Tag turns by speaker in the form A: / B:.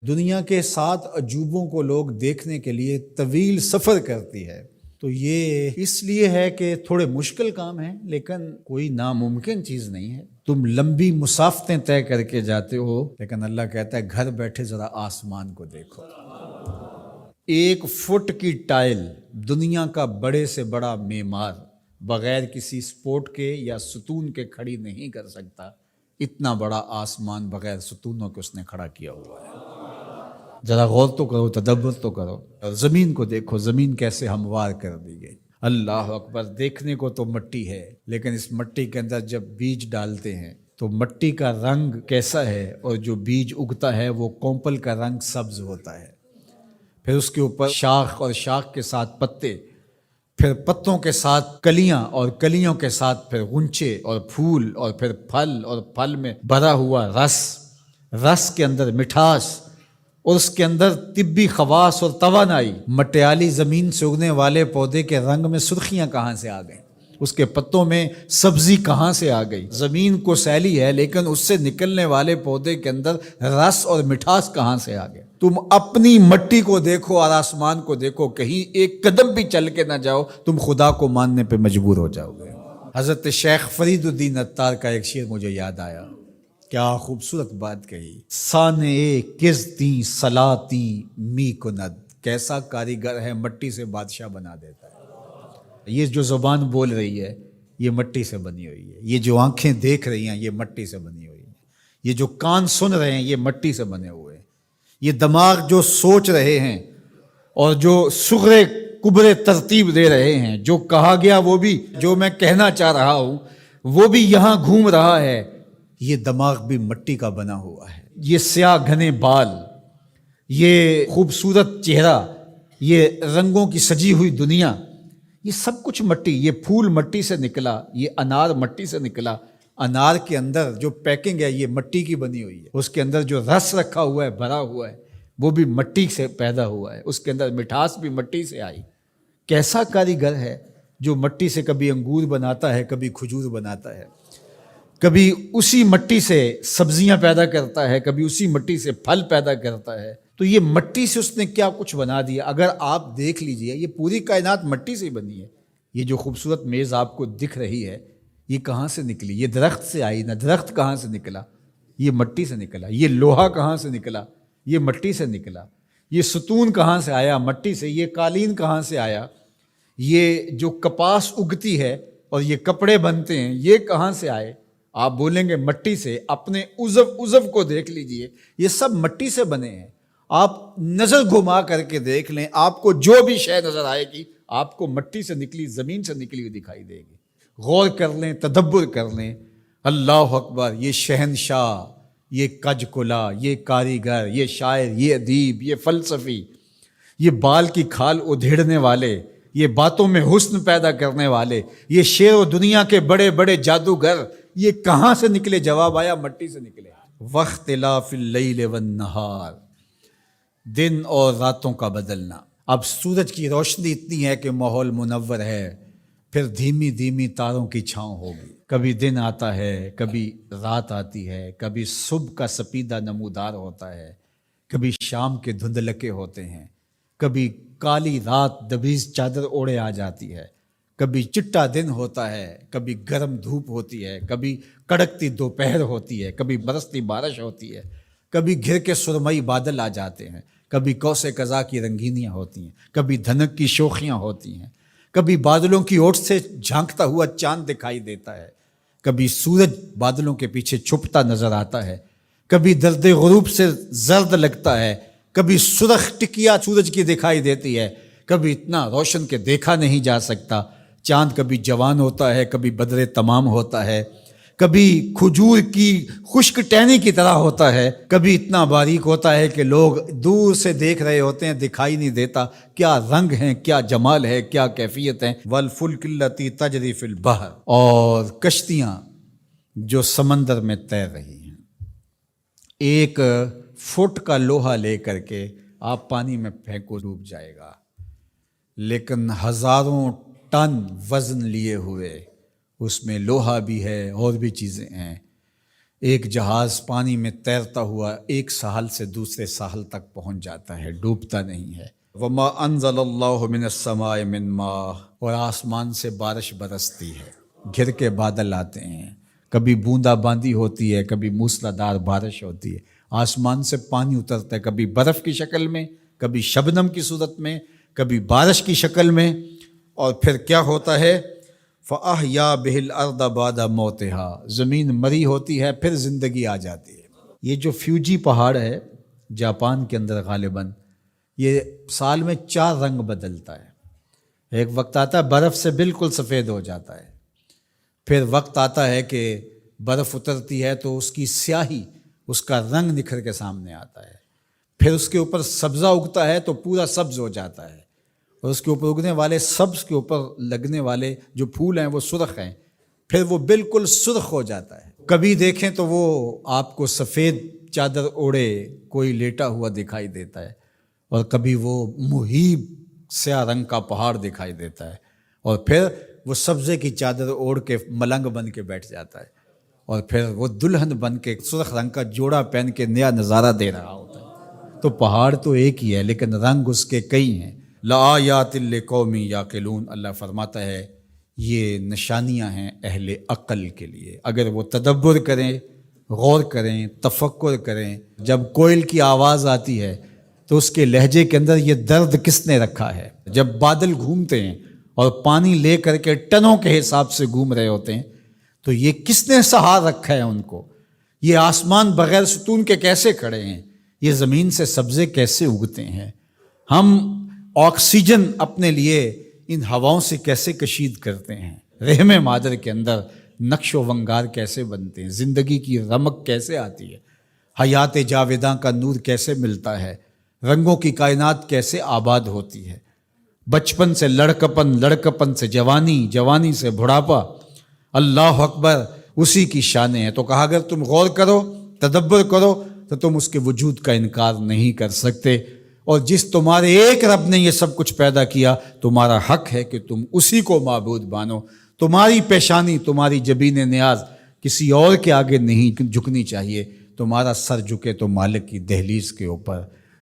A: دنیا کے 7 عجوبوں کو لوگ دیکھنے کے لیے طویل سفر کرتی ہے، تو یہ اس لیے ہے کہ تھوڑے مشکل کام ہیں، لیکن کوئی ناممکن چیز نہیں ہے۔ تم لمبی مسافتیں طے کر کے جاتے ہو، لیکن اللہ کہتا ہے گھر بیٹھے ذرا آسمان کو دیکھو۔ 1 فٹ کی ٹائل دنیا کا بڑے سے بڑا معمار بغیر کسی سپورٹ کے یا ستون کے کھڑی نہیں کر سکتا، اتنا بڑا آسمان بغیر ستونوں کے اس نے کھڑا کیا ہوا ہے۔ ذرا غور تو کرو، تدبر تو کرو، اور زمین کو دیکھو، زمین کیسے ہموار کر دی گئی۔ اللہ اکبر، دیکھنے کو تو مٹی ہے، لیکن اس مٹی کے اندر جب بیج ڈالتے ہیں تو مٹی کا رنگ کیسا ہے، اور جو بیج اگتا ہے وہ کونپل کا رنگ سبز ہوتا ہے، پھر اس کے اوپر شاخ اور شاخ کے ساتھ پتے، پھر پتوں کے ساتھ کلیاں، اور کلیوں کے ساتھ پھر غنچے اور پھول، اور پھر پھل، اور پھل میں بھرا ہوا رس، رس کے اندر مٹھاس، اور اس کے اندر طبی خواص اور توانائی۔ مٹیالی زمین سے اگنے والے پودے کے رنگ میں سرخیاں کہاں سے آ گئیں؟ اس کے پتوں میں سبزی کہاں سے آ گئی؟ زمین کو سیلی ہے، لیکن اس سے نکلنے والے پودے کے اندر رس اور مٹھاس کہاں سے آ گئے؟ تم اپنی مٹی کو دیکھو اور آسمان کو دیکھو، کہیں ایک قدم بھی چل کے نہ جاؤ، تم خدا کو ماننے پہ مجبور ہو جاؤ گے۔ حضرت شیخ فرید الدین عطار کا ایک شعر مجھے یاد آیا، کیا خوبصورت بات کہی۔ سانے کزتی سلاتی می کند، کیسا کاریگر ہے، مٹی سے بادشاہ بنا دیتا ہے۔ یہ جو زبان بول رہی ہے یہ مٹی سے بنی ہوئی ہے، یہ جو آنکھیں دیکھ رہی ہیں یہ مٹی سے بنی ہوئی ہیں، یہ جو کان سن رہے ہیں یہ مٹی سے بنے ہوئے ہیں، یہ دماغ جو سوچ رہے ہیں اور جو صغرے کبرے ترتیب دے رہے ہیں، جو کہا گیا وہ بھی، جو میں کہنا چاہ رہا ہوں وہ بھی یہاں گھوم رہا ہے، یہ دماغ بھی مٹی کا بنا ہوا ہے۔ یہ سیاہ گھنے بال، یہ خوبصورت چہرہ، یہ رنگوں کی سجی ہوئی دنیا، یہ سب کچھ مٹی، یہ پھول مٹی سے نکلا، یہ انار مٹی سے نکلا، انار کے اندر جو پیکنگ ہے یہ مٹی کی بنی ہوئی ہے، اس کے اندر جو رس رکھا ہوا ہے، بھرا ہوا ہے، وہ بھی مٹی سے پیدا ہوا ہے، اس کے اندر مٹھاس بھی مٹی سے آئی۔ کیسا کاریگر ہے جو مٹی سے کبھی انگور بناتا ہے، کبھی کھجور بناتا ہے، کبھی اسی مٹی سے سبزیاں پیدا کرتا ہے، کبھی اسی مٹی سے پھل پیدا کرتا ہے۔ تو یہ مٹی سے اس نے کیا کچھ بنا دیا۔ اگر آپ دیکھ لیجئے یہ پوری کائنات مٹی سے ہی بنی ہے۔ یہ جو خوبصورت میز آپ کو دکھ رہی ہے یہ کہاں سے نکلی؟ یہ درخت سے آئی نہ، درخت کہاں سے نکلا؟ یہ مٹی سے نکلا۔ یہ لوہا کہاں سے نکلا؟ یہ مٹی سے نکلا۔ یہ ستون کہاں سے آیا؟ مٹی سے۔ یہ قالین کہاں سے آیا؟ یہ جو کپاس اگتی ہے اور یہ کپڑے بنتے ہیں یہ کہاں سے آئے؟ آپ بولیں گے مٹی سے۔ اپنے عضو کو دیکھ لیجئے، یہ سب مٹی سے بنے ہیں۔ آپ نظر گھما کر کے دیکھ لیں، آپ کو جو بھی شے نظر آئے گی آپ کو مٹی سے نکلی، زمین سے نکلی ہوئی دکھائی دے گی۔ غور کر لیں، تدبر کر لیں۔ اللہ اکبر، یہ شہنشاہ، یہ کج کلا، یہ کاریگر، یہ شاعر، یہ ادیب، یہ فلسفی، یہ بال کی کھال ادھیڑنے والے، یہ باتوں میں حسن پیدا کرنے والے، یہ شعر و دنیا کے بڑے بڑے جادوگر، یہ کہاں سے نکلے؟ جواب آیا مٹی سے نکلے۔ واختلاف اللیل والنہار، دن اور راتوں کا بدلنا۔ اب سورج کی روشنی اتنی ہے کہ ماحول منور ہے، پھر دھیمی دھیمی تاروں کی چھاؤں ہوگی۔ کبھی دن آتا ہے، کبھی رات آتی ہے، کبھی صبح کا سپیدہ نمودار ہوتا ہے، کبھی شام کے دھندلکے ہوتے ہیں، کبھی کالی رات دبیز چادر اوڑے آ جاتی ہے، کبھی چٹا دن ہوتا ہے، کبھی گرم دھوپ ہوتی ہے، کبھی کڑکتی دوپہر ہوتی ہے، کبھی برستی بارش ہوتی ہے، کبھی گھر کے سرمئی بادل آ جاتے ہیں، کبھی کوس قزا کی رنگینیاں ہوتی ہیں، کبھی دھنک کی شوخیاں ہوتی ہیں، کبھی بادلوں کی اوٹ سے جھانکتا ہوا چاند دکھائی دیتا ہے، کبھی سورج بادلوں کے پیچھے چھپتا نظر آتا ہے، کبھی درد غروب سے زرد لگتا ہے، کبھی سرخ ٹکیا سورج کی دکھائی دیتی ہے، کبھی اتنا روشن کہ دیکھا نہیں جا سکتا۔ چاند کبھی جوان ہوتا ہے، کبھی بدر تمام ہوتا ہے، کبھی کھجور کی خشک ٹہنی کی طرح ہوتا ہے، کبھی اتنا باریک ہوتا ہے کہ لوگ دور سے دیکھ رہے ہوتے ہیں، دکھائی نہیں دیتا۔ کیا رنگ ہیں، کیا جمال ہے، کیا کیفیت ہے۔ والفلک التی تجری فی البحر، اور کشتیاں جو سمندر میں تیر رہی ہیں۔ 1 فٹ کا لوہا لے کر کے آپ پانی میں پھینکو، ڈوب جائے گا، لیکن ہزاروں ٹن وزن لیے ہوئے اس میں لوہا بھی ہے اور بھی چیزیں ہیں، ایک جہاز پانی میں تیرتا ہوا ایک ساحل سے دوسرے ساحل تک پہنچ جاتا ہے، ڈوبتا نہیں ہے۔ وما انزل اللہ من السماء من ماء، اور آسمان سے بارش برستی ہے، گھر کے بادل آتے ہیں، کبھی بوندا باندی ہوتی ہے، کبھی موسلادھار بارش ہوتی ہے، آسمان سے پانی اترتا ہے، کبھی برف کی شکل میں، کبھی شبنم کی صورت میں، کبھی بارش کی شکل میں، اور پھر کیا ہوتا ہے؟ فَأَحْيَا بِهِ الْأَرْضَ بَعْدَ مَوْتِهَا، زمین مری ہوتی ہے پھر زندگی آ جاتی ہے۔ یہ جو فیوجی پہاڑ ہے جاپان کے اندر غالباً، یہ سال میں 4 رنگ بدلتا ہے۔ ایک وقت آتا ہے برف سے بالکل سفید ہو جاتا ہے، پھر وقت آتا ہے کہ برف اترتی ہے تو اس کی سیاہی، اس کا رنگ نکھر کے سامنے آتا ہے، پھر اس کے اوپر سبزہ اگتا ہے تو پورا سبز ہو جاتا ہے، اور اس کے اوپر اگنے والے سبز کے اوپر لگنے والے جو پھول ہیں وہ سرخ ہیں، پھر وہ بالکل سرخ ہو جاتا ہے۔ کبھی دیکھیں تو وہ آپ کو سفید چادر اوڑے کوئی لیٹا ہوا دکھائی دیتا ہے، اور کبھی وہ مہیب سیاہ رنگ کا پہاڑ دکھائی دیتا ہے، اور پھر وہ سبزے کی چادر اوڑھ کے ملنگ بن کے بیٹھ جاتا ہے، اور پھر وہ دلہن بن کے سرخ رنگ کا جوڑا پہن کے نیا نظارہ دے رہا ہوتا ہے۔ تو پہاڑ تو ایک ہی ہے لیکن رنگ اس کے کئی ہیں۔ لآیات لقوم یعقلون، اللہ فرماتا ہے یہ نشانیاں ہیں اہل عقل کے لیے، اگر وہ تدبر کریں، غور کریں، تفکر کریں۔ جب کوئل کی آواز آتی ہے تو اس کے لہجے کے اندر یہ درد کس نے رکھا ہے؟ جب بادل گھومتے ہیں اور پانی لے کر کے ٹنوں کے حساب سے گھوم رہے ہوتے ہیں تو یہ کس نے سہار رکھا ہے ان کو؟ یہ آسمان بغیر ستون کے کیسے کھڑے ہیں؟ یہ زمین سے سبزے کیسے اگتے ہیں؟ ہم آکسیجن اپنے لیے ان ہواؤں سے کیسے کشید کرتے ہیں؟ رحم مادر کے اندر نقش و ونگار کیسے بنتے ہیں؟ زندگی کی رمق کیسے آتی ہے؟ حیات جاویداں کا نور کیسے ملتا ہے؟ رنگوں کی کائنات کیسے آباد ہوتی ہے؟ بچپن سے لڑکپن، لڑکپن سے جوانی، جوانی سے بڑھاپا، اللہ اکبر، اسی کی شانیں ہیں۔ تو کہا اگر تم غور کرو، تدبر کرو تو تم اس کے وجود کا انکار نہیں کر سکتے، اور جس تمہارے ایک رب نے یہ سب کچھ پیدا کیا، تمہارا حق ہے کہ تم اسی کو معبود مانو۔ تمہاری پیشانی، تمہاری جبین نیاز کسی اور کے آگے نہیں جھکنی چاہیے، تمہارا سر جھکے تو مالک کی دہلیز کے اوپر۔